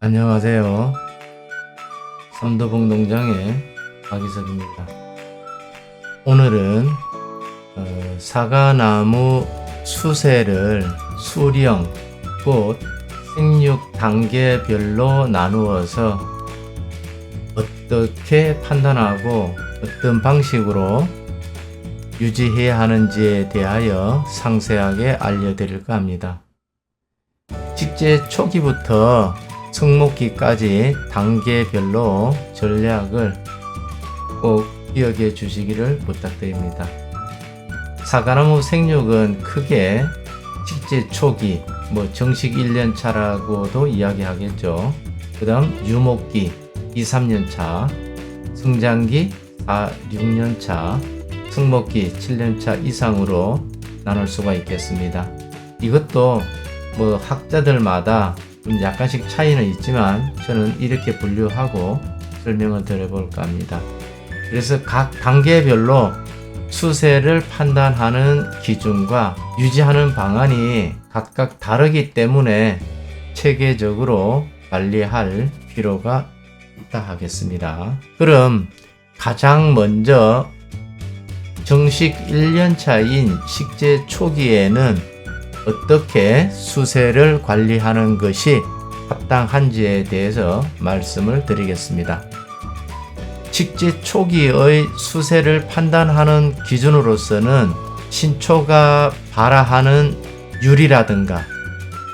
안녕하세요. 삼도봉 농장의 박이석입니다. 오늘은 사과나무 수세를 수령, 곧 생육 단계별로 나누어서 어떻게 판단하고 어떤 방식으로 유지해야 하는지에 대하여 상세하게 알려드릴까 합니다. 식재 초기부터 성목기까지 단계별로 전략을 꼭 기억해 주시기를 부탁드립니다. 사과나무 생육은 크게 식재 초기, 정식 1년차라고도 이야기하겠죠. 그 다음 유목기 2, 3년차, 성장기 4, 6년차, 성목기 7년차 이상으로 나눌 수가 있겠습니다. 이것도 학자들마다 좀 약간씩 차이는 있지만 저는 이렇게 분류하고 설명을 드려볼까 합니다. 그래서 각 단계별로 수세를 판단하는 기준과 유지하는 방안이 각각 다르기 때문에 체계적으로 관리할 필요가 있다 하겠습니다. 그럼 가장 먼저 정식 1년차인 식재 초기에는 어떻게 수세를 관리하는 것이 합당한지에 대해서 말씀을 드리겠습니다. 식재 초기의 수세를 판단하는 기준으로서는 신초가 발화하는 율이라든가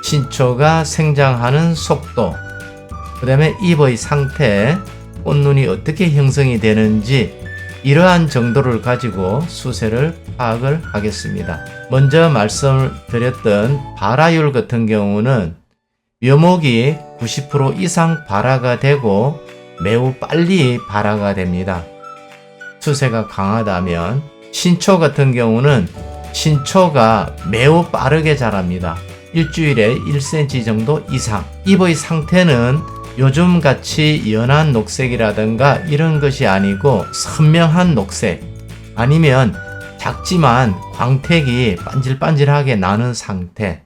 신초가 생장하는 속도, 그 다음에 잎의 상태, 꽃눈이 어떻게 형성이 되는지 이러한 정도를 가지고 수세를 파악을 하겠습니다. 먼저 말씀을 드렸던 발화율 같은 경우는 묘목이 90% 이상 발화가 되고 매우 빨리 발화가 됩니다. 수세가 강하다면 신초 같은 경우는 신초가 매우 빠르게 자랍니다. 일주일에 1cm 정도 이상. 잎의 상태는 요즘같이 연한 녹색이라든가 이런 것이 아니고 선명한 녹색, 아니면 작지만 광택이 반질반질하게 나는 상태.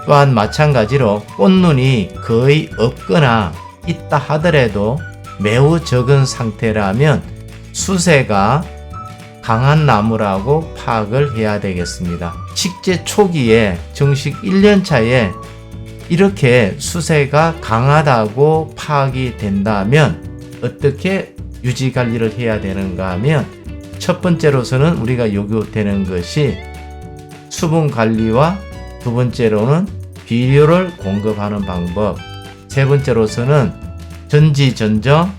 또한 마찬가지로 꽃눈이 거의 없거나 있다 하더라도 매우 적은 상태라면 수세가 강한 나무라고 파악을 해야 되겠습니다. 식재 초기에 정식 1년차에 이렇게 수세가 강하다고 파악이 된다면 어떻게 유지 관리를 해야 되는가 하면, 첫 번째로서는 우리가 요구되는 것이 수분 관리와 두 번째로는 비료를 공급하는 방법, 세 번째로서는 전지전정,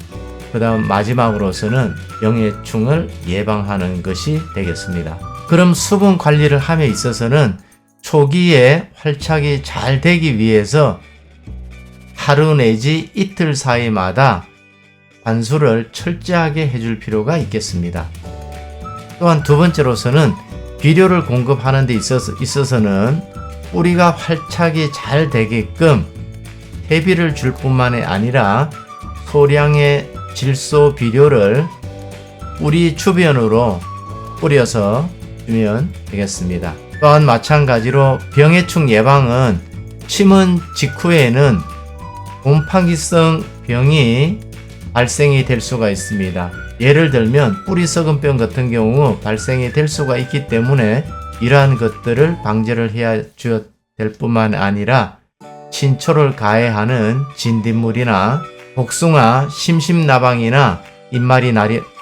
그 다음 마지막으로서는 병해충을 예방하는 것이 되겠습니다. 그럼 수분 관리를 함에 있어서는 초기에 활착이 잘 되기 위해서 하루 내지 이틀 사이마다 관수를 철저하게 해줄 필요가 있겠습니다. 또한 두 번째로서는 비료를 공급하는 데 있어서는 뿌리가 활착이 잘 되게끔 퇴비를 줄 뿐만이 아니라 소량의 질소 비료를 뿌리 주변으로 뿌려서 주면 되겠습니다. 또한 마찬가지로 병해충 예방은 심은 직후에는 곰팡이성 병이 발생이 될 수가 있습니다. 예를 들면 뿌리 썩은병 같은 경우 발생이 될 수가 있기 때문에 이러한 것들을 방제를 해야 될 뿐만 아니라 신초를 가해하는 진딧물이나 복숭아, 심심나방이나 잎말이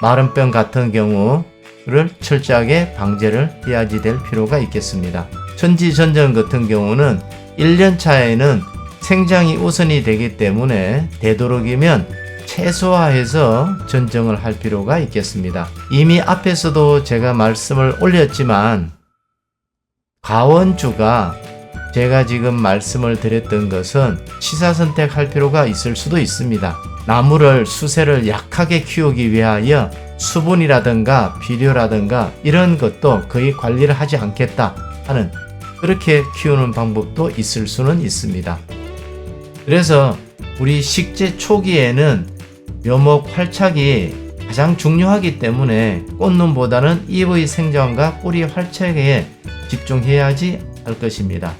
마른 병 같은 경우를 철저하게 방제를 해야지 될 필요가 있겠습니다. 전지전정 같은 경우는 1년차에는 생장이 우선이 되기 때문에 되도록이면 최소화해서 전정을 할 필요가 있겠습니다. 이미 앞에서도 제가 말씀을 올렸지만 가원주가 제가 지금 말씀을 드렸던 것은 시사선택할 필요가 있을 수도 있습니다. 나무를 수세를 약하게 키우기 위하여 수분이라든가 비료라든가 이런 것도 거의 관리를 하지 않겠다 하는, 그렇게 키우는 방법도 있을 수는 있습니다. 그래서 우리 식재 초기에는 묘목 활착이 가장 중요하기 때문에 꽃눈보다는 잎의 생장과 뿌리 활착에 집중해야지 할 것입니다.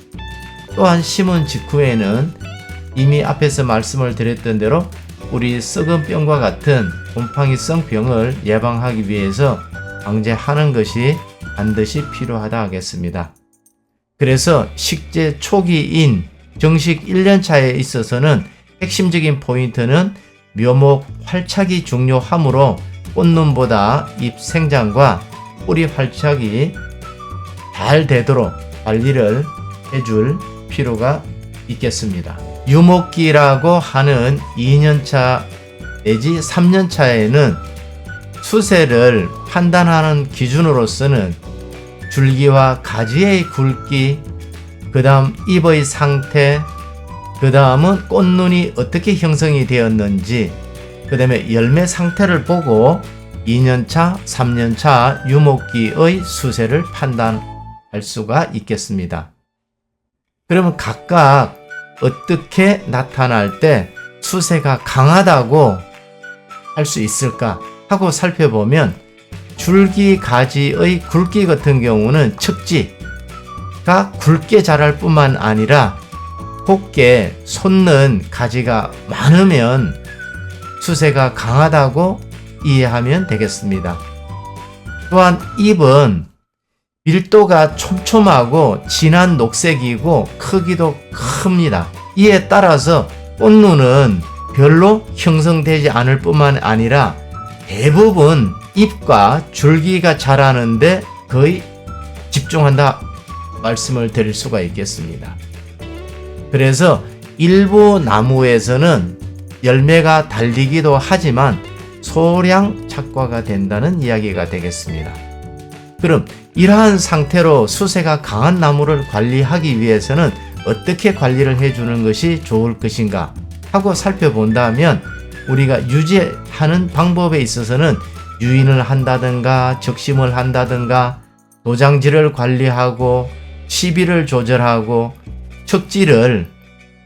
또한 심은 직후에는 이미 앞에서 말씀을 드렸던 대로 뿌리 썩은 병과 같은 곰팡이성 병을 예방하기 위해서 방제하는 것이 반드시 필요하다 하겠습니다. 그래서 식재 초기인 정식 1년차에 있어서는 핵심적인 포인트는 묘목 활착이 중요하므로 꽃눈보다 잎 생장과 뿌리 활착이 잘 되도록 관리를 해줄 필요가 있겠습니다. 유목기라고 하는 2년차 내지 3년차에는 수세를 판단하는 기준으로서는 줄기와 가지의 굵기, 그 다음 잎의 상태, 그 다음은 꽃눈이 어떻게 형성이 되었는지, 그 다음에 열매 상태를 보고 2년차, 3년차 유목기의 수세를 판단할 수가 있겠습니다. 그러면 각각 어떻게 나타날 때 수세가 강하다고 할 수 있을까 하고 살펴보면 줄기 가지의 굵기 같은 경우는 척지가 굵게 자랄 뿐만 아니라 곱게 솟는 가지가 많으면 수세가 강하다고 이해하면 되겠습니다. 또한 잎은 밀도가 촘촘하고 진한 녹색이고 크기도 큽니다. 이에 따라서 꽃눈은 별로 형성되지 않을 뿐만 아니라 대부분 잎과 줄기가 자라는데 거의 집중한다 말씀을 드릴 수가 있겠습니다. 그래서 일부 나무에서는 열매가 달리기도 하지만 소량 착과가 된다는 이야기가 되겠습니다. 그럼 이러한 상태로 수세가 강한 나무를 관리하기 위해서는 어떻게 관리를 해주는 것이 좋을 것인가 하고 살펴본다면 우리가 유지하는 방법에 있어서는 유인을 한다든가 적심을 한다든가 도장지를 관리하고 시비를 조절하고 척지를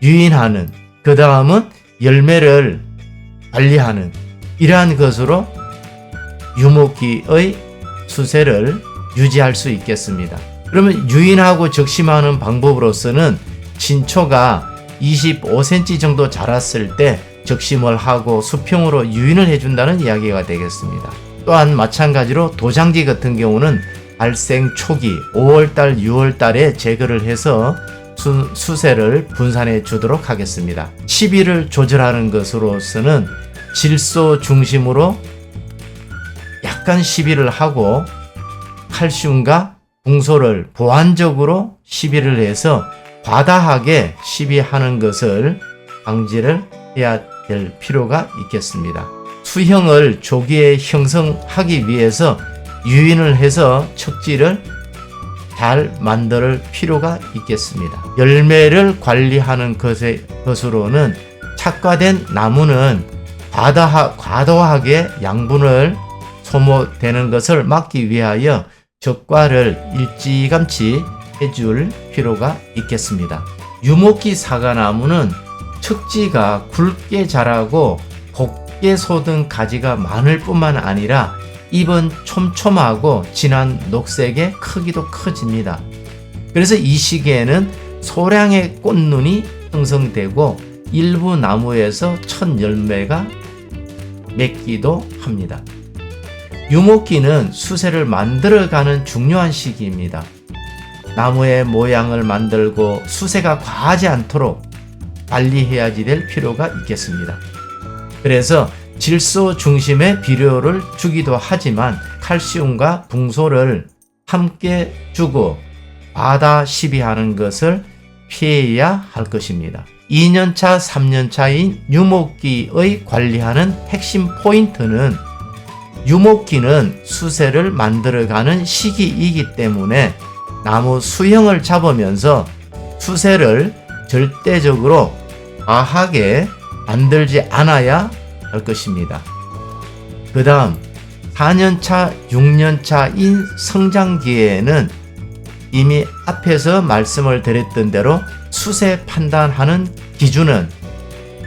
유인하는, 그 다음은 열매를 관리하는 이러한 것으로 유목기의 수세를 유지할 수 있겠습니다. 그러면 유인하고 적심하는 방법으로서는 신초가 25cm 정도 자랐을 때 적심을 하고 수평으로 유인을 해준다는 이야기가 되겠습니다. 또한 마찬가지로 도장지 같은 경우는 발생 초기 5월달, 6월달에 제거를 해서 수세를 분산해 주도록 하겠습니다. 시비를 조절하는 것으로서는 질소 중심으로 약간 시비를 하고 칼슘과 붕소를 보완적으로 시비를 해서 과다하게 시비하는 것을 방지를 해야 될 필요가 있겠습니다. 수형을 조기에 형성하기 위해서 유인을 해서 척지를 잘 만들 필요가 있겠습니다. 열매를 관리하는 것으로는 착과된 나무는 과도하게 양분을 소모되는 것을 막기 위하여 적과를 일찌감치 해줄 필요가 있겠습니다. 유목기 사과나무는 척지가 굵게 자라고 곱게 솟은 가지가 많을 뿐만 아니라 잎은 촘촘하고 진한 녹색의 크기도 커집니다. 그래서 이 시기에는 소량의 꽃눈이 형성되고 일부 나무에서 첫 열매가 맺기도 합니다. 유목기는 수세를 만들어가는 중요한 시기입니다. 나무의 모양을 만들고 수세가 과하지 않도록 관리해야지 될 필요가 있겠습니다. 그래서 질소 중심의 비료를 주기도 하지만 칼슘과 붕소를 함께 주고 과다 시비하는 것을 피해야 할 것입니다. 2년차, 3년차인 유목기의 관리하는 핵심 포인트는 유목기는 수세를 만들어가는 시기이기 때문에 나무 수형을 잡으면서 수세를 절대적으로 과하게 만들지 않아야 할 것입니다. 그 다음 4년차, 6년차인 성장기에는 이미 앞에서 말씀을 드렸던 대로 수세 판단하는 기준은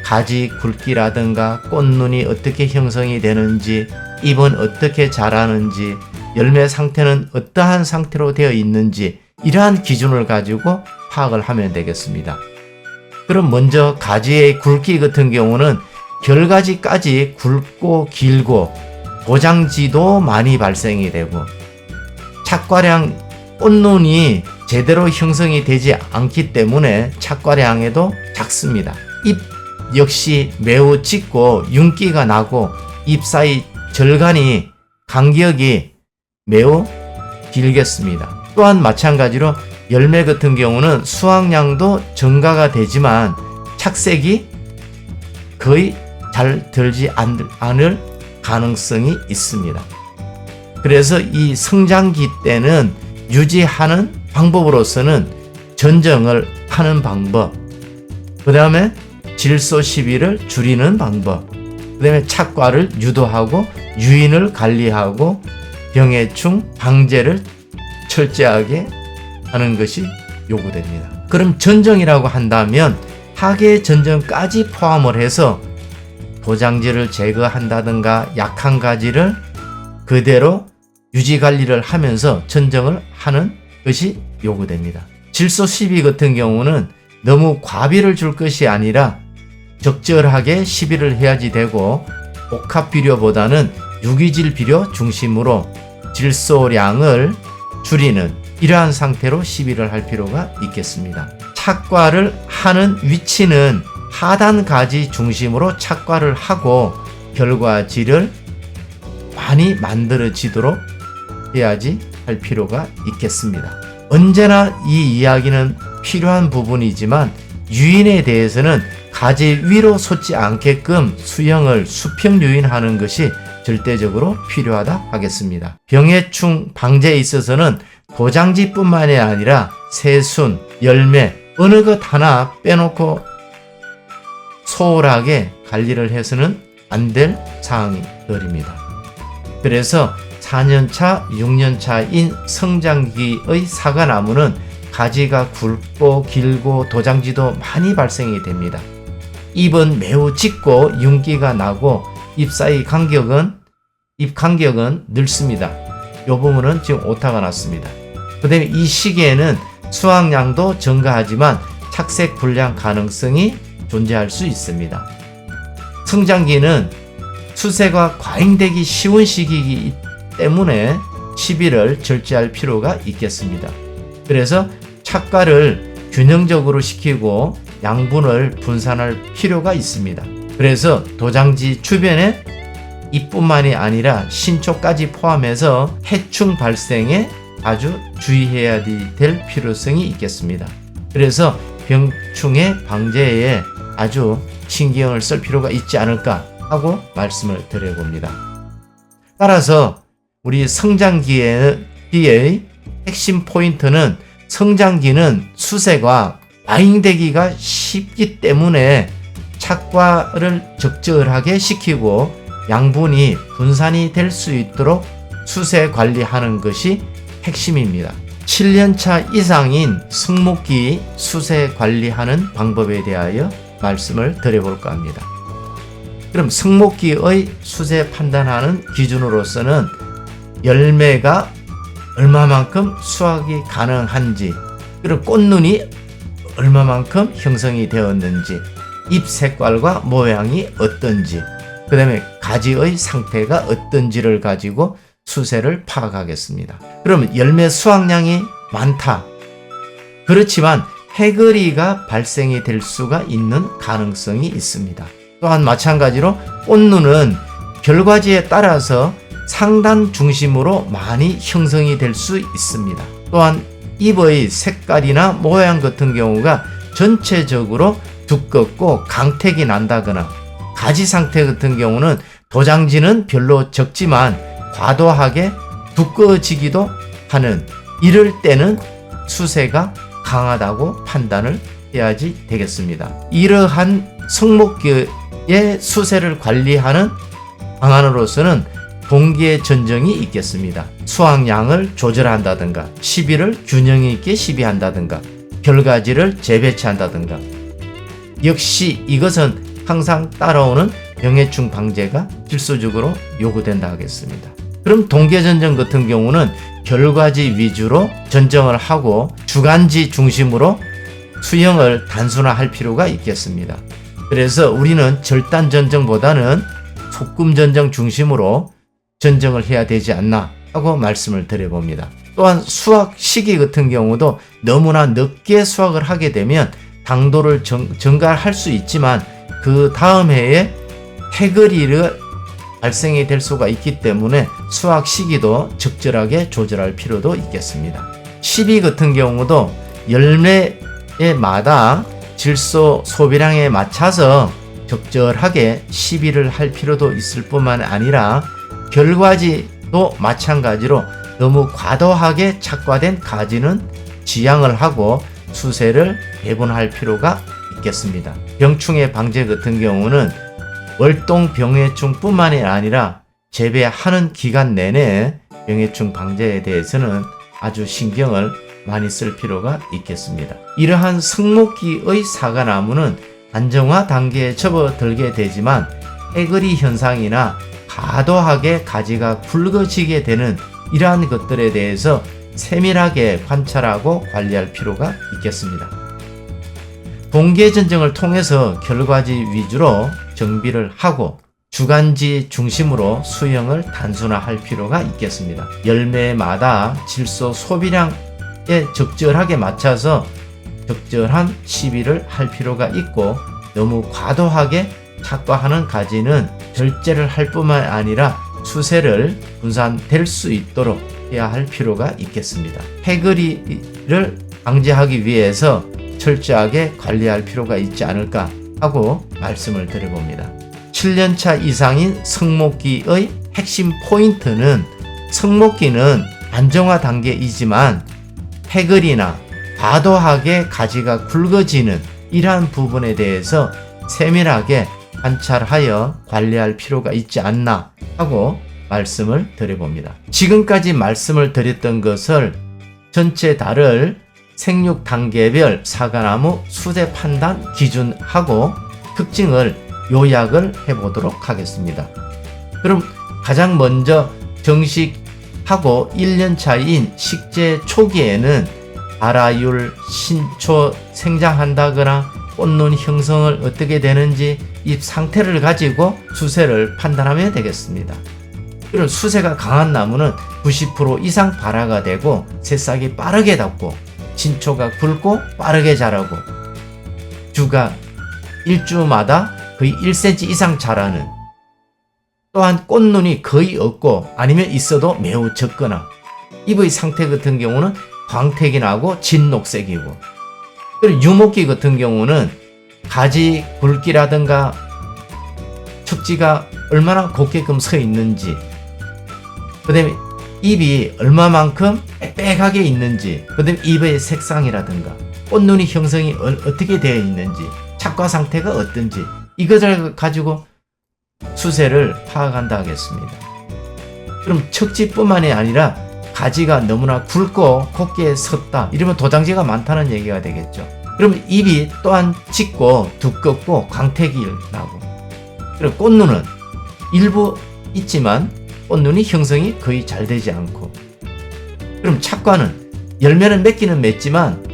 가지 굵기라든가 꽃눈이 어떻게 형성이 되는지, 잎은 어떻게 자라는지, 열매 상태는 어떠한 상태로 되어 있는지 이러한 기준을 가지고 파악을 하면 되겠습니다. 그럼 먼저 가지의 굵기 같은 경우는 결가지까지 굵고 길고 도장지도 많이 발생이 되고 착과량 꽃눈이 제대로 형성이 되지 않기 때문에 착과량에도 작습니다. 잎 역시 매우 짙고 윤기가 나고 잎 사이 절간이 간격이 매우 길겠습니다. 또한 마찬가지로 열매 같은 경우는 수확량도 증가가 되지만 착색이 거의 잘 들지 않을 가능성이 있습니다. 그래서 이 성장기 때는 유지하는 방법으로서는 전정을 하는 방법, 그 다음에 질소 시비를 줄이는 방법, 그 다음에 착과를 유도하고 유인을 관리하고 병해충 방제를 철저하게 하는 것이 요구됩니다. 그럼 전정이라고 한다면 하계 전정까지 포함을 해서 도장지를 제거한다든가 약한 가지를 그대로 유지 관리를 하면서 전정을 하는 것이 요구됩니다. 질소 시비 같은 경우는 너무 과비를 줄 것이 아니라 적절하게 시비를 해야지 되고 복합 비료보다는 유기질 비료 중심으로 질소량을 줄이는 이러한 상태로 시비를 할 필요가 있겠습니다. 착과를 하는 위치는 하단 가지 중심으로 착과를 하고 결과지를 많이 만들어지도록 해야지 할 필요가 있겠습니다. 언제나 이 이야기는 필요한 부분이지만 유인에 대해서는 가지 위로 솟지 않게끔 수형을 수평 유인하는 것이 절대적으로 필요하다 하겠습니다. 병해충 방제에 있어서는 도장지뿐만이 아니라 새순, 열매 어느 것 하나 빼놓고 소홀하게 관리를 해서는 안 될 사항들입니다. 그래서 4년차, 6년차인 성장기의 사과나무는 가지가 굵고 길고 도장지도 많이 발생이 됩니다. 잎은 매우 짙고 윤기가 나고 잎 사이 잎 간격은 넓습니다. 이 부분은 지금 오타가 났습니다. 그 다음에 이 시기에는 수확량도 증가하지만 착색 불량 가능성이 존재할 수 있습니다. 성장기는 수세가 과잉되기 쉬운 시기이기 때문에 시비를 절제할 필요가 있겠습니다. 그래서 착과를 균형적으로 시키고 양분을 분산할 필요가 있습니다. 그래서 도장지 주변에 잎뿐만이 아니라 신초까지 포함해서 해충 발생에 아주 주의해야 될 필요성이 있겠습니다. 그래서 병충해 방제에 아주 신경을 쓸 필요가 있지 않을까 하고 말씀을 드려봅니다. 따라서 우리 성장기의 핵심 포인트는 성장기는 수세가 과잉되기가 쉽기 때문에 착과를 적절하게 시키고 양분이 분산이 될 수 있도록 수세 관리하는 것이 핵심입니다. 7년차 이상인 성목기 수세 관리하는 방법에 대하여 말씀을 드려볼까 합니다. 그럼 성목기의 수세 판단하는 기준으로서는 열매가 얼마만큼 수확이 가능한지, 그리고 꽃눈이 얼마만큼 형성이 되었는지, 잎 색깔과 모양이 어떤지, 그 다음에 가지의 상태가 어떤지를 가지고 수세를 파악하겠습니다. 그러면 열매 수확량이 많다. 그렇지만 해거리가 발생이 될 수가 있는 가능성이 있습니다. 또한 마찬가지로 꽃눈은 결과지에 따라서 상단 중심으로 많이 형성이 될 수 있습니다. 또한 잎의 색깔이나 모양 같은 경우가 전체적으로 두껍고 강택이 난다거나 가지 상태 같은 경우는 도장지는 별로 적지만 과도하게 두꺼워지기도 하는 이럴 때는 수세가 강하다고 판단을 해야지 되겠습니다. 이러한 성목기의 수세를 관리하는 방안으로서는 동기의 전정이 있겠습니다. 수확량을 조절한다든가 시비를 균형 있게 시비한다든가 결과지를 재배치한다든가 역시 이것은 항상 따라오는 병해충 방제가 필수적으로 요구된다 하겠습니다. 그럼 동계전정 같은 경우는 결과지 위주로 전정을 하고 주간지 중심으로 수형을 단순화할 필요가 있겠습니다. 그래서 우리는 절단 전정보다는 소금 전정 중심으로 전정을 해야 되지 않나 하고 말씀을 드려봅니다. 또한 수확 시기 같은 경우도 너무나 늦게 수확을 하게 되면 당도를 증가할 수 있지만 그 다음 해에 해거리를 발생이 될 수가 있기 때문에 수확 시기도 적절하게 조절할 필요도 있겠습니다. 시비 같은 경우도 열매마다 질소 소비량에 맞춰서 적절하게 시비를 할 필요도 있을 뿐만 아니라 결과지도 마찬가지로 너무 과도하게 착과된 가지는 지양을 하고 수세를 배분할 필요가 있겠습니다. 병충해 방제 같은 경우는 월동 병해충 뿐만이 아니라 재배하는 기간 내내 병해충 방제에 대해서는 아주 신경을 많이 쓸 필요가 있겠습니다. 이러한 성목기의 사과나무는 안정화 단계에 접어들게 되지만 해거리 현상이나 과도하게 가지가 굵어지게 되는 이러한 것들에 대해서 세밀하게 관찰하고 관리할 필요가 있겠습니다. 동계 전정을 통해서 결과지 위주로 정비를 하고 주간지 중심으로 수형을 단순화할 필요가 있겠습니다. 열매마다 질소 소비량에 적절하게 맞춰서 적절한 시비를 할 필요가 있고 너무 과도하게 착과하는 가지는 절제를 할 뿐만 아니라 수세를 분산될 수 있도록 해야 할 필요가 있겠습니다. 해거리를 방지하기 위해서 철저하게 관리할 필요가 있지 않을까 하고 말씀을 드려봅니다. 7년차 이상인 성목기의 핵심 포인트는 성목기는 안정화 단계이지만 해거리나 과도하게 가지가 굵어지는 이러한 부분에 대해서 세밀하게 관찰하여 관리할 필요가 있지 않나 하고 말씀을 드려봅니다. 지금까지 말씀을 드렸던 것을 전체 달을 생육 단계별 사과나무 수세 판단 기준하고 특징을 요약을 해보도록 하겠습니다. 그럼 가장 먼저 정식하고 1년 차인 식재 초기에는 발화율, 신초 생장한다거나 꽃눈 형성을 어떻게 되는지 잎 상태를 가지고 수세를 판단하면 되겠습니다. 그럼 수세가 강한 나무는 90% 이상 발화가 되고 새싹이 빠르게 닿고 신초가 굵고 빠르게 자라고 주가 1주마다 거의 1cm 이상 자라는, 또한 꽃눈이 거의 없고 아니면 있어도 매우 적거나 잎의 상태 같은 경우는 광택이 나고 진녹색이고, 그리고 유목기 같은 경우는 가지 굵기라든가 척지가 얼마나 곱게끔 서 있는지, 그 다음에 잎이 얼마만큼 빽빽하게 있는지, 그 다음에 잎의 색상이라든가 꽃눈이 형성이 어떻게 되어 있는지, 착과 상태가 어떤지, 이것을 가지고 수세를 파악한다 하겠습니다. 그럼 척지뿐만이 아니라 가지가 너무나 굵고 곱게 섰다, 이러면 도장지가 많다는 얘기가 되겠죠. 그럼 잎이 또한 짙고 두껍고 광택이 나고, 그리고 꽃눈은 일부 있지만 꽃눈이 형성이 거의 잘 되지 않고, 그럼 착과는 열매는 맺기는 맺지만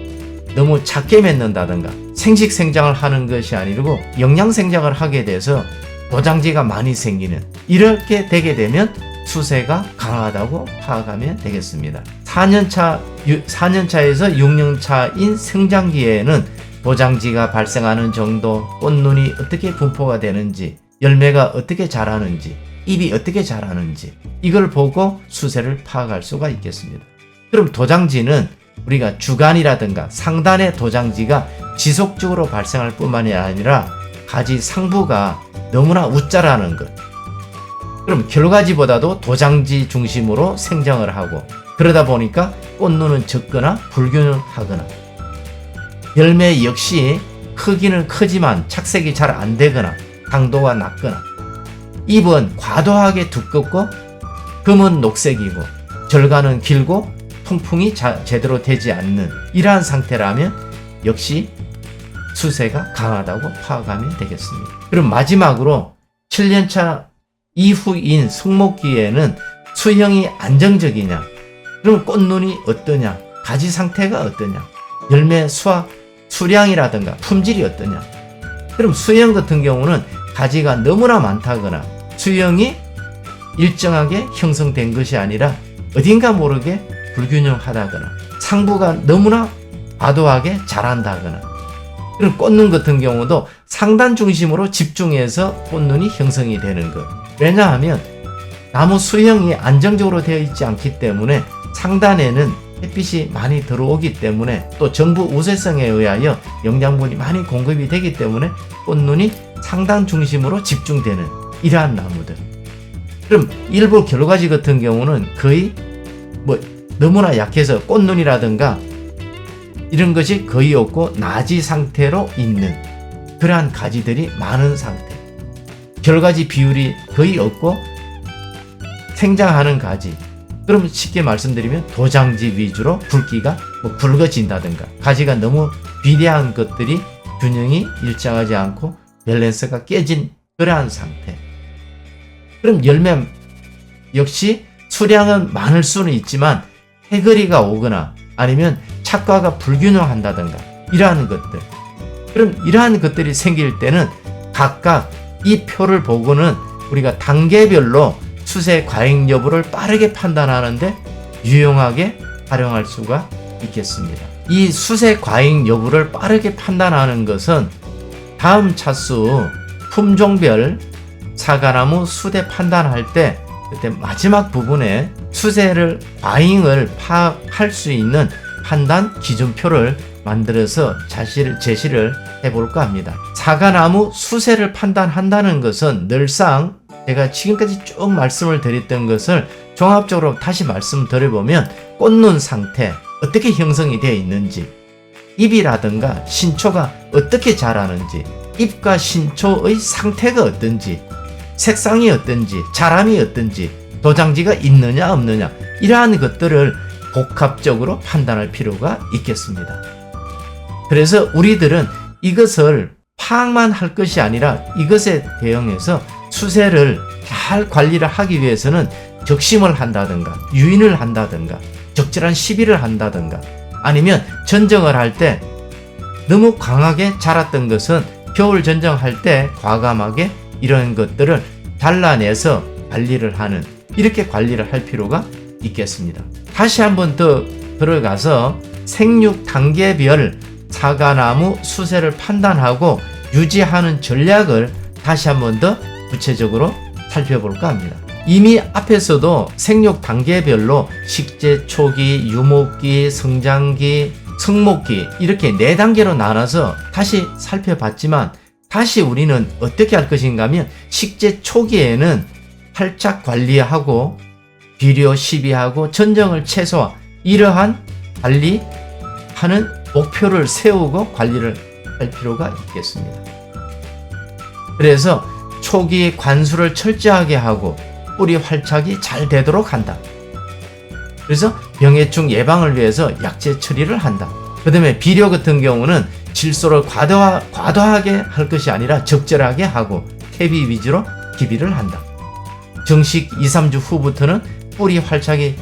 너무 작게 맺는다든가 생식 생장을 하는 것이 아니고 영양 생장을 하게 돼서 도장지가 많이 생기는, 이렇게 되게 되면 수세가 강하다고 파악하면 되겠습니다. 4년차에서 6년차인 성장기에는 도장지가 발생하는 정도, 꽃눈이 어떻게 분포가 되는지, 열매가 어떻게 자라는지, 잎이 어떻게 자라는지, 이걸 보고 수세를 파악할 수가 있겠습니다. 그럼 도장지는 우리가 주간이라든가 상단의 도장지가 지속적으로 발생할 뿐만이 아니라 가지 상부가 너무나 웃자라는 것, 그럼 결과지보다도 도장지 중심으로 생장을 하고, 그러다 보니까 꽃눈은 적거나 불균형하거나, 열매 역시 크기는 크지만 착색이 잘 안 되거나 당도가 낮거나, 잎은 과도하게 두껍고 검은 녹색이고 절간은 길고 통풍이 제대로 되지 않는 이러한 상태라면 역시 수세가 강하다고 파악하면 되겠습니다. 그럼 마지막으로 7년차 이후인 성목기에는 수형이 안정적이냐, 그럼 꽃눈이 어떠냐, 가지 상태가 어떠냐, 열매 수확 수량이라든가 품질이 어떠냐. 그럼 수형 같은 경우는 가지가 너무나 많다거나 수형이 일정하게 형성된 것이 아니라 어딘가 모르게 불균형하다거나 상부가 너무나 과도하게 자란다거나, 그럼 꽃눈 같은 경우도 상단 중심으로 집중해서 꽃눈이 형성이 되는 것. 왜냐하면 나무 수형이 안정적으로 되어 있지 않기 때문에 상단에는 햇빛이 많이 들어오기 때문에 또 정부 우세성에 의하여 영양분이 많이 공급이 되기 때문에 꽃눈이 상단 중심으로 집중되는 이러한 나무들. 그럼 일부 결과지 같은 경우는 거의 너무나 약해서 꽃눈이라든가 이런 것이 거의 없고 나지 상태로 있는 그러한 가지들이 많은 상태. 결과지 비율이 거의 없고 생장하는 가지. 그럼 쉽게 말씀드리면 도장지 위주로 붉기가 붉어진다든가 가지가 너무 비대한 것들이 균형이 일정하지 않고 밸런스가 깨진 그러한 상태. 그럼 열매 역시 수량은 많을 수는 있지만 해거리가 오거나 아니면 착과가 불균형한다든가 이러한 것들. 그럼 이러한 것들이 생길 때는 각각 이 표를 보고는 우리가 단계별로 수세 과잉 여부를 빠르게 판단하는데 유용하게 활용할 수가 있겠습니다. 이 수세 과잉 여부를 빠르게 판단하는 것은 다음 차수 품종별 사과나무 수대 판단할 때 그때 마지막 부분에 수세를 과잉을 파악할 수 있는 판단 기준표를 만들어서 제시를 해볼까 합니다. 사과나무 수세를 판단한다는 것은 늘상 제가 지금까지 쭉 말씀을 드렸던 것을 종합적으로 다시 말씀드려보면 꽃눈 상태 어떻게 형성이 되어 있는지, 잎이라든가 신초가 어떻게 자라는지, 잎과 신초의 상태가 어떤지, 색상이 어떤지, 자람이 어떤지, 도장지가 있느냐 없느냐 이러한 것들을 복합적으로 판단할 필요가 있겠습니다. 그래서 우리들은 이것을 파악만 할 것이 아니라 이것에 대응해서 수세를 잘 관리를 하기 위해서는 적심을 한다든가 유인을 한다든가 적절한 시비를 한다든가 아니면 전정을 할 때 너무 강하게 자랐던 것은 겨울 전정할 때 과감하게 이런 것들을 잘라내서 관리를 하는 이렇게 관리를 할 필요가 있겠습니다. 다시 한번 더 들어가서 생육 단계별 사과나무 수세를 판단하고 유지하는 전략을 다시 한번 더 구체적으로 살펴볼까 합니다. 이미 앞에서도 생육 단계별로 식재 초기, 유목기, 성장기, 성목기 이렇게 4단계로 나눠서 다시 살펴봤지만 다시 우리는 어떻게 할 것인가 하면 식재 초기에는 활착 관리하고 비료 시비하고 전정을 최소화 이러한 관리하는 목표를 세우고 관리를 할 필요가 있겠습니다. 그래서 초기 관수를 철저하게 하고 뿌리 활착이 잘 되도록 한다. 그래서 병해충 예방을 위해서 약제 처리를 한다. 그 다음에 비료 같은 경우는 질소를 과도하게 할 것이 아니라 적절하게 하고 퇴비 위주로 기비를 한다. 정식 2-3주 후부터는 뿌리 활착이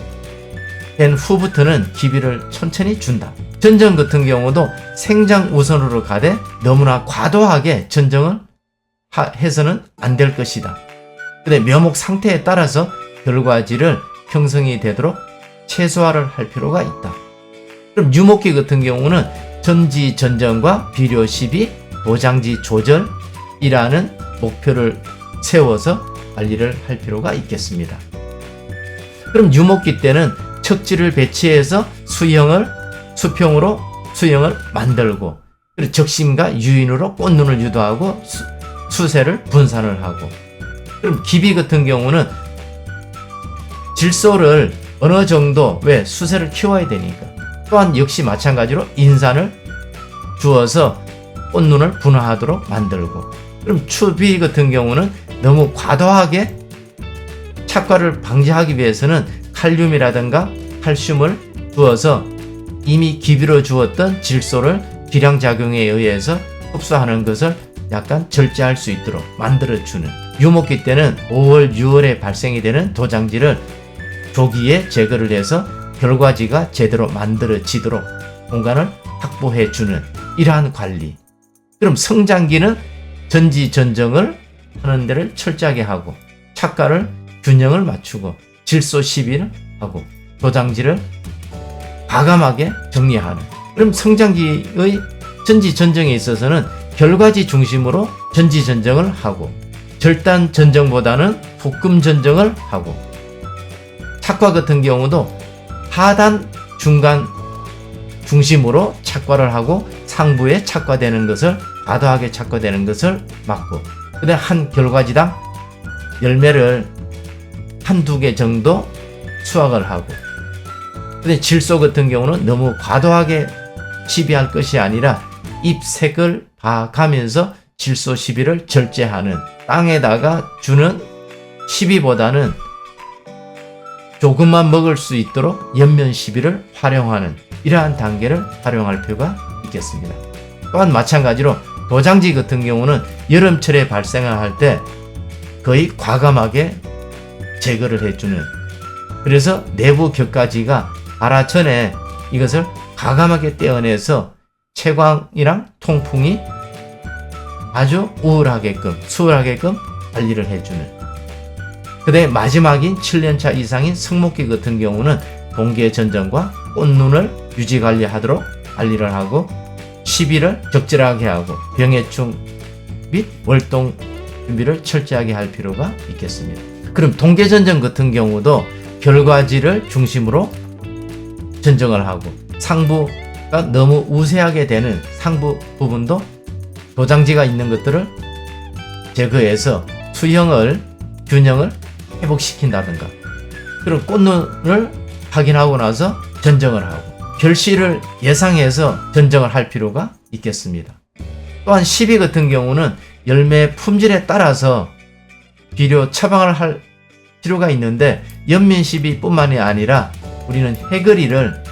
된 후부터는 기비를 천천히 준다. 전정 같은 경우도 생장 우선으로 가되 너무나 과도하게 전정을 해서는 안 될 것이다. 근데 묘목 상태에 따라서 결과지를 형성이 되도록 최소화를 할 필요가 있다. 그럼 유목기 같은 경우는 전지 전정과 비료 시비, 도장지 조절이라는 목표를 세워서 관리를 할 필요가 있겠습니다. 그럼 유목기 때는 척지를 배치해서 수평으로 수형을 만들고 그리고 적심과 유인으로 꽃눈을 유도하고 수세를 분산을 하고, 그럼 기비 같은 경우는 질소를 어느 정도 수세를 키워야 되니까 또한 역시 마찬가지로 인산을 주어서 꽃눈을 분화하도록 만들고, 그럼 추비 같은 경우는 너무 과도하게 착과를 방지하기 위해서는 칼륨이라든가 칼슘을 주어서 이미 기비로 주었던 질소를 기량작용에 의해서 흡수하는 것을 약간 절제할 수 있도록 만들어주는, 유목기 때는 5월, 6월에 발생이 되는 도장지를 조기에 제거를 해서 결과지가 제대로 만들어지도록 공간을 확보해주는 이러한 관리. 그럼 성장기는 전지전정을 하는 데를 철저하게 하고 착과를 균형을 맞추고 질소 시비를 하고 도장지를 과감하게 정리하는. 그럼 성장기의 전지전정에 있어서는 결과지 중심으로 전지전정을 하고 절단 전정보다는 폭금 전정을 하고 착과 같은 경우도 하단 중간 중심으로 착과를 하고 상부에 착과되는 것을 과도하게 착과되는 것을 막고 그다음에 한 결과지당 열매를 한두 개 정도 수확을 하고 근데 질소 같은 경우는 너무 과도하게 시비할 것이 아니라 잎색을 봐가면서 질소 시비를 절제하는 땅에다가 주는 시비보다는 조금만 먹을 수 있도록 연면 시비를 활용하는 이러한 단계를 활용할 필요가 있겠습니다. 또한 마찬가지로 도장지 같은 경우는 여름철에 발생을 할 때 거의 과감하게 제거를 해주는 그래서 내부 격가지가 발화 전에 이것을 과감하게 떼어내서 채광이랑 통풍이 아주 우월하게끔 수월하게끔 관리를 해주는 그다음에 마지막인 7년차 이상인 성목기 같은 경우는 동계 전정과 꽃눈을 유지 관리하도록 관리를 하고 시비를 적절하게 하고 병해충 및 월동 준비를 철저하게 할 필요가 있겠습니다. 그럼 동계 전정 같은 경우도 결과지를 중심으로 전정을 하고 상부가 너무 우세하게 되는 상부 부분도 도장지가 있는 것들을 제거해서 수형을 균형을 회복시킨다든가 그런 꽃눈을 확인하고 나서 전정을 하고 결실을 예상해서 전정을 할 필요가 있겠습니다. 또한 시비 같은 경우는 열매 품질에 따라서 비료 처방을 할 필요가 있는데 연면 시비 뿐만이 아니라 우리는 해거리를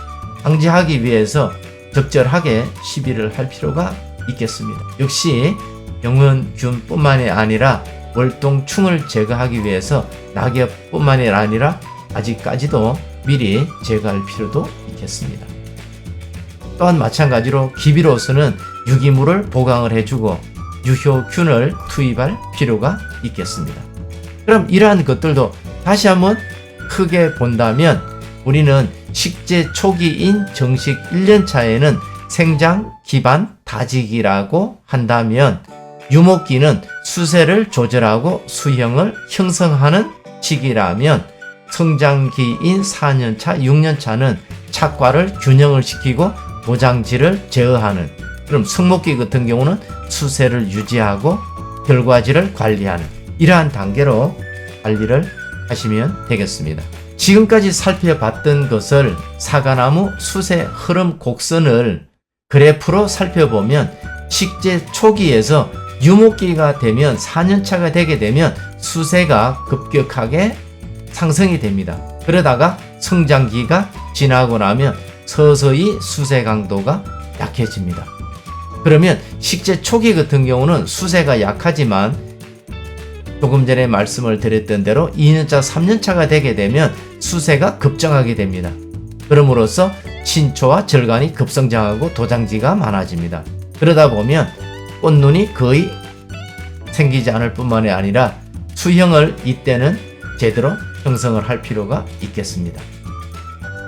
방지하기 위해서 적절하게 시비를 할 필요가 있겠습니다. 역시 병원균 뿐만이 아니라 월동충을 제거하기 위해서 낙엽뿐만이 아니라 아직까지도 미리 제거할 필요도 있겠습니다. 또한 마찬가지로 기비로서는 유기물을 보강을 해주고 유효균을 투입할 필요가 있겠습니다. 그럼 이러한 것들도 다시 한번 크게 본다면 우리는 식재 초기인 정식 1년차에는 생장 기반 다지기라고 한다면 유목기는 수세를 조절하고 수형을 형성하는 시기라면 성장기인 4년차, 6년차는 착과를 균형을 시키고 도장지를 제어하는 그럼 성목기 같은 경우는 수세를 유지하고 결과지를 관리하는 이러한 단계로 관리를 하시면 되겠습니다. 지금까지 살펴봤던 것을 사과나무 수세 흐름 곡선을 그래프로 살펴보면 식재 초기에서 유목기가 되면 4년차가 되게 되면 수세가 급격하게 상승이 됩니다. 그러다가 성장기가 지나고 나면 서서히 수세 강도가 약해집니다. 그러면 식재 초기 같은 경우는 수세가 약하지만 조금 전에 말씀을 드렸던 대로 2년차, 3년차가 되게 되면 수세가 급증하게 됩니다. 그럼으로써 신초와 절간이 급성장하고 도장지가 많아집니다. 그러다 보면 꽃눈이 거의 생기지 않을 뿐만이 아니라 수형을 이때는 제대로 형성을 할 필요가 있겠습니다.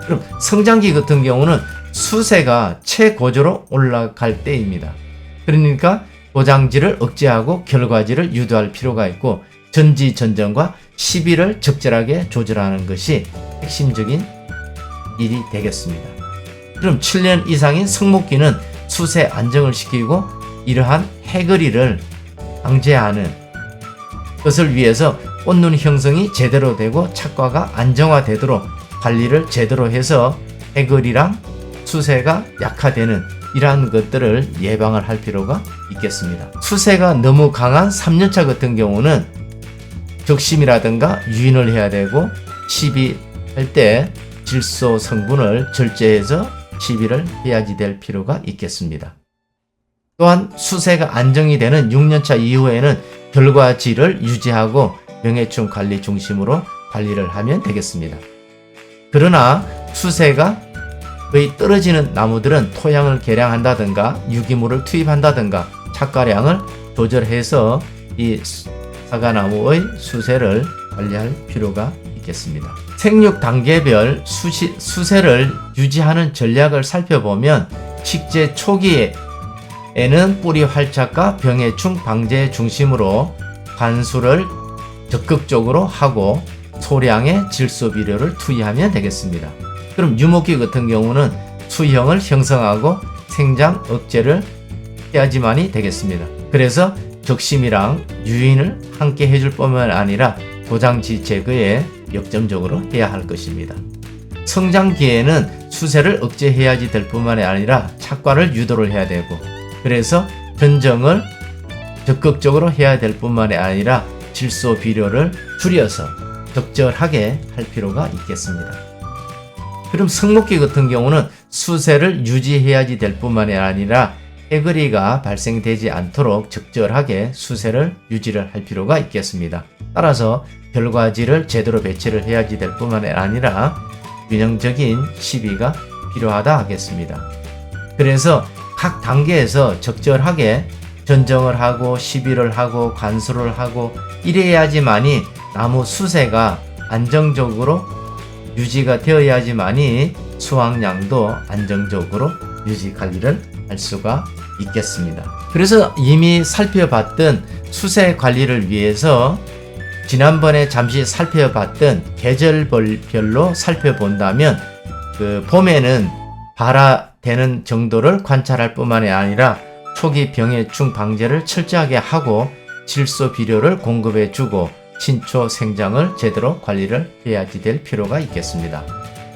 그럼 성장기 같은 경우는 수세가 최고조로 올라갈 때입니다. 그러니까 도장지를 억제하고 결과지를 유도할 필요가 있고 전지전정과 시비를 적절하게 조절하는 것이 핵심적인 일이 되겠습니다. 그럼 7년 이상인 성목기는 수세 안정을 시키고 이러한 해거리를 방제하는 것을 위해서 꽃눈 형성이 제대로 되고 착과가 안정화되도록 관리를 제대로 해서 해거리랑 수세가 약화되는 이러한 것들을 예방을 할 필요가 있겠습니다. 수세가 너무 강한 3년차 같은 경우는 적심이라든가 유인을 해야 되고 시비할 때 질소 성분을 절제해서 시비를 해야지 될 필요가 있겠습니다. 또한 수세가 안정이 되는 6년차 이후에는 결과지를 유지하고 병해충 관리 중심으로 관리를 하면 되겠습니다. 그러나 수세가 거의 떨어지는 나무들은 토양을 개량한다든가 유기물을 투입한다든가 착과량을 조절해서 이 사과나무의 수세를 관리할 필요가 있겠습니다. 생육 단계별 수세를 유지하는 전략을 살펴보면 식재 초기에는 뿌리 활착과 병해충 방제 중심으로 관수를 적극적으로 하고 소량의 질소 비료를 투여하면 되겠습니다. 그럼 유목기 같은 경우는 수형을 형성하고 생장 억제를 해야지만이 되겠습니다. 그래서 적심이랑 유인을 함께 해줄 뿐만 아니라 도장지 제거에 역점적으로 해야 할 것입니다. 성장기에는 수세를 억제해야지 될 뿐만 아니라 착과를 유도를 해야 되고, 그래서 변정을 적극적으로 해야 될 뿐만 아니라 질소 비료를 줄여서 적절하게 할 필요가 있겠습니다. 그럼 성목기 같은 경우는 수세를 유지해야지 될 뿐만 아니라 해거리가 발생되지 않도록 적절하게 수세를 유지를 할 필요가 있겠습니다. 따라서 결과지를 제대로 배치를 해야지 될 뿐만 아니라 균형적인 시비가 필요하다 하겠습니다. 그래서 각 단계에서 적절하게 전정을 하고 시비를 하고 관수를 하고 이래야지만이 나무 수세가 안정적으로 유지가 되어야지만이 수확량도 안정적으로 유지 관리를 할 수가 있겠습니다. 그래서 이미 살펴봤던 수세 관리를 위해서 지난번에 잠시 살펴봤던 계절별로 살펴본다면 봄에는 발화되는 정도를 관찰할 뿐만이 아니라 초기 병해충 방제를 철저하게 하고 질소 비료를 공급해 주고 신초 생장을 제대로 관리를 해야지 될 필요가 있겠습니다.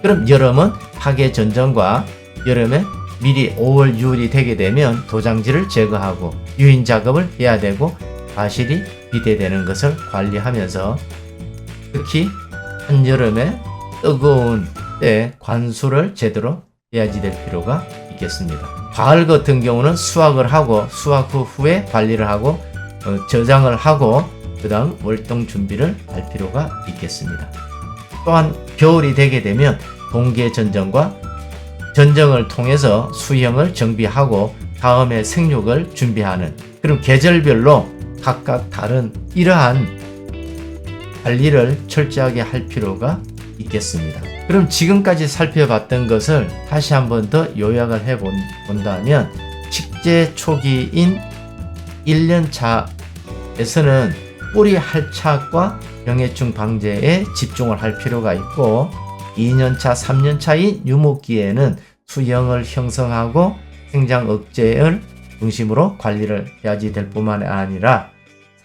그럼 여름은 파괴 전정과 여름에 미리 5월 6월이 되게 되면 도장지를 제거하고 유인 작업을 해야 되고 과실이 비대되는 것을 관리하면서 특히 한여름에 뜨거운 때 관수를 제대로 해야지 될 필요가 있겠습니다. 가을 같은 경우는 수확을 하고 수확 후에 관리를 하고 저장을 하고 그 다음 월동 준비를 할 필요가 있겠습니다. 또한 겨울이 되게 되면 동계 전정과 전정을 통해서 수형을 정비하고 다음에 생육을 준비하는, 그럼 계절별로 각각 다른 이러한 관리를 철저하게 할 필요가 있겠습니다. 그럼 지금까지 살펴봤던 것을 다시 한번 더 요약을 해본다면 식재 초기인 1년차에서는 뿌리 활착과 병해충 방제에 집중을 할 필요가 있고 2년차, 3년차인 유목기에는 수형을 형성하고 생장 억제를 중심으로 관리를 해야지 될 뿐만 아니라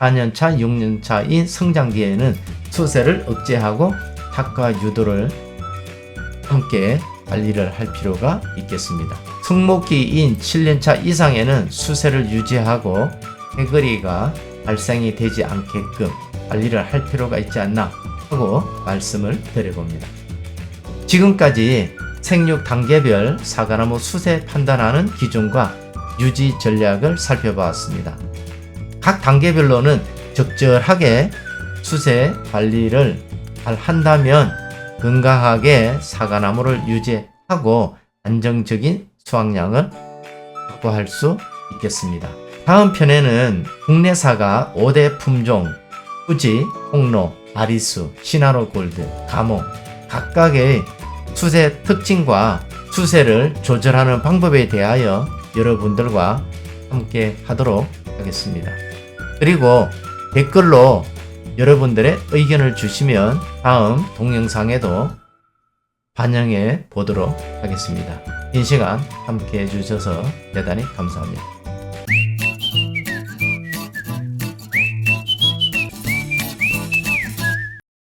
4년차, 6년차인 성장기에는 수세를 억제하고 착과 유도를 함께 관리를 할 필요가 있겠습니다. 성목기인 7년차 이상에는 수세를 유지하고 해거리가 발생이 되지 않게끔 관리를 할 필요가 있지 않나 하고 말씀을 드려봅니다. 지금까지 생육 단계별 사과나무 수세 판단하는 기준과 유지 전략을 살펴보았습니다. 각 단계별로는 적절하게 수세 관리를 잘 한다면 건강하게 사과나무를 유지하고 안정적인 수확량을 확보할 수 있겠습니다. 다음 편에는 국내 사과 5대 품종 후지, 홍로, 아리수, 시나로 골드, 가모 각각의 수세 특징과 수세를 조절하는 방법에 대하여 여러분들과 함께 하도록 하겠습니다. 그리고 댓글로 여러분들의 의견을 주시면 다음 동영상에도 반영해 보도록 하겠습니다. 긴 시간 함께 해주셔서 대단히 감사합니다.